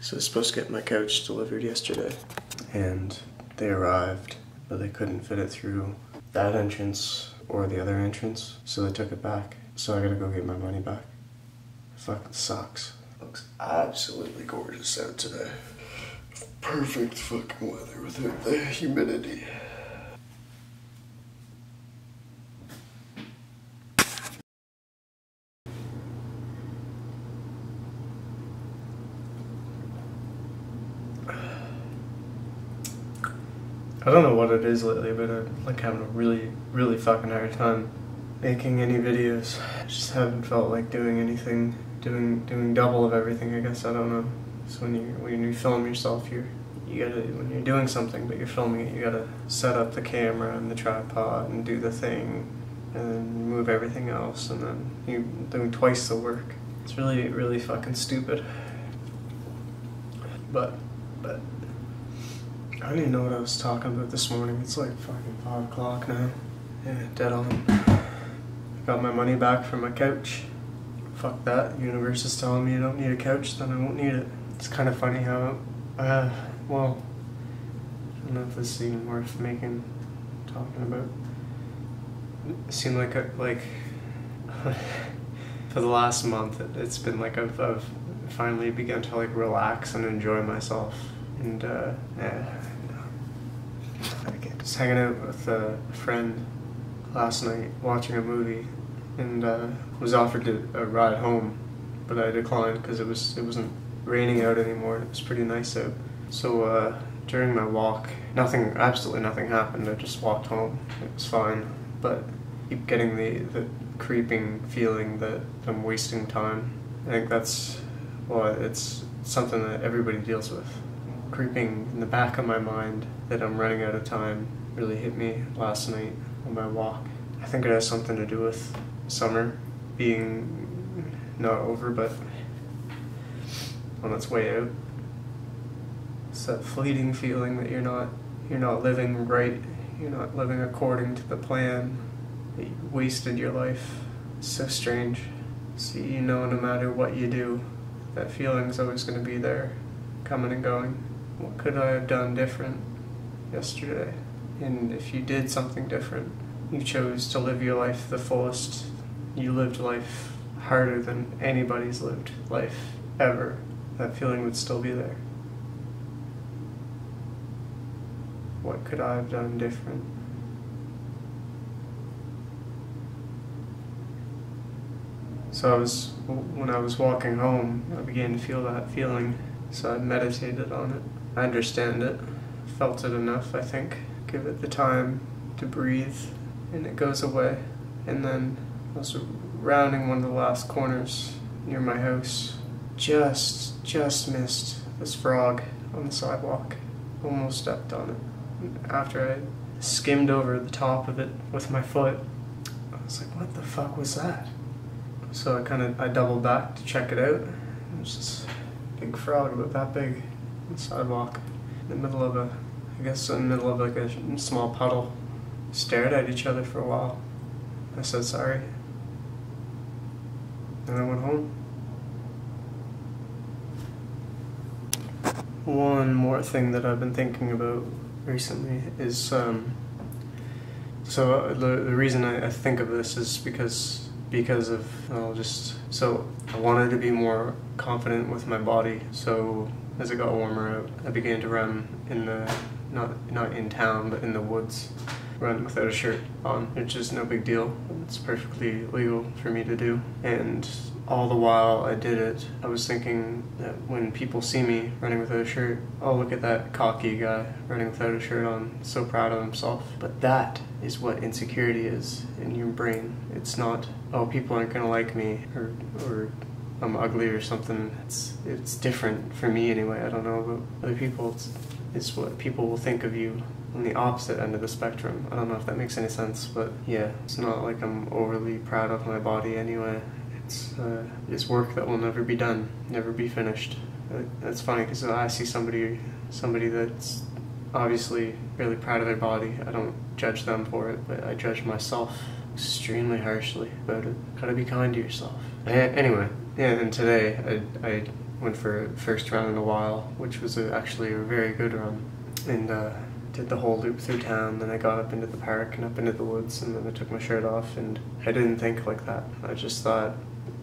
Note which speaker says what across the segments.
Speaker 1: So I was supposed to get my couch delivered yesterday, and they arrived, but they couldn't fit it through that entrance or the other entrance, so they took it back. So I gotta go get my money back. It fucking sucks. Looks absolutely gorgeous out today. Perfect fucking weather without the humidity. I don't know what it is lately, but I'm like having a really fucking hard time making any videos. I just haven't felt like doing anything, doing double of everything, I guess. I don't know. So when you film yourself, you gotta, when you're doing something but you're filming it, you gotta set up the camera and the tripod and do the thing and then move everything else, and then you're doing twice the work. It's really fucking stupid. But I don't even know what I was talking about this morning. It's like fucking 5 o'clock now. Yeah, dead on. I got my money back from my couch. Fuck that. The universe is telling me I don't need a couch, then I won't need it. It's kind of funny how, well, I don't know if this is even worth talking about. It seemed like for the last month, it's been like I've finally begun to like relax and enjoy myself. And just hanging out with a friend last night, watching a movie, and was offered a ride home, but I declined because it wasn't raining out anymore. It was pretty nice out. So during my walk, absolutely nothing happened. I just walked home. It was fine, but I keep getting the creeping feeling that I'm wasting time. I think it's something that everybody deals with. Creeping in the back of my mind that I'm running out of time really hit me last night on my walk. I think it has something to do with summer being not over, but on its way out. It's that fleeting feeling that you're not living right, you're not living according to the plan, that you wasted your life. It's so strange. So no matter what you do, that feeling's always going to be there, coming and going. What could I have done different yesterday? And if you did something different, you chose to live your life the fullest, you lived life harder than anybody's lived life ever, that feeling would still be there. What could I have done different? So when I was walking home, I began to feel that feeling, so I meditated on it. I understand it, felt it enough, I think. Give it the time to breathe, and it goes away. And then I was rounding one of the last corners near my house. Just missed this frog on the sidewalk. Almost stepped on it. After I skimmed over the top of it with my foot, I was like, what the fuck was that? So I doubled back to check it out. It was this big frog about that big on the sidewalk, in the middle of like a small puddle. Stared at each other for a while. I said sorry. And I went home. One more thing that I've been thinking about recently is, so the reason I think of this is because of, so I wanted to be more confident with my body. So as it got warmer out, I began to run in the, not in town, but in the woods. Run without a shirt on, which is no big deal. It's perfectly legal for me to do. And all the while I did it, I was thinking that when people see me running without a shirt, oh, look at that cocky guy running without a shirt on, so proud of himself. But that is what insecurity is in your brain. It's not, oh, people aren't gonna like me, or I'm ugly or something. It's different for me anyway. I don't know about other people. It's what people will think of you on the opposite end of the spectrum. I don't know if that makes any sense, but yeah, it's not like I'm overly proud of my body anyway. It's work that will never be done, never be finished. That's funny because I see somebody that's obviously really proud of their body. I don't judge them for it, but I judge myself extremely harshly about it. Gotta be kind to yourself. Anyway, Yeah, and today I went for a first run in a while, which was actually a very good run. And did the whole loop through town, then I got up into the park and up into the woods, and then I took my shirt off, and I didn't think like that. I just thought,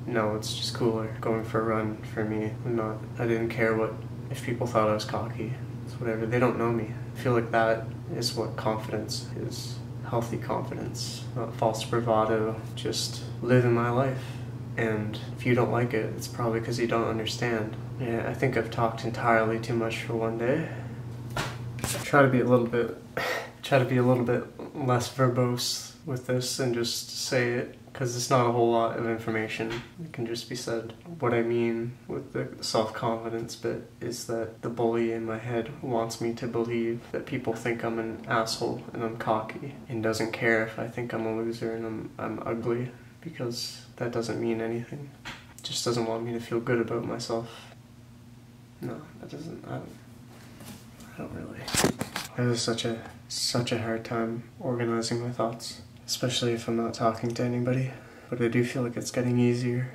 Speaker 1: no, it's just cooler going for a run for me. I didn't care if people thought I was cocky. It's whatever, they don't know me. I feel like that is what confidence is. Healthy confidence, not false bravado, just living my life. And if you don't like it, it's probably because you don't understand. Yeah, I think I've talked entirely too much for one day. Try to be a little bit less verbose with this and just say it, because it's not a whole lot of information. It can just be said. What I mean with the self-confidence bit is that the bully in my head wants me to believe that people think I'm an asshole and I'm cocky, and doesn't care if I think I'm a loser and I'm ugly, because that doesn't mean anything. It just doesn't want me to feel good about myself. No, that doesn't. I don't really. I have such a hard time organizing my thoughts, especially if I'm not talking to anybody. But I do feel like it's getting easier.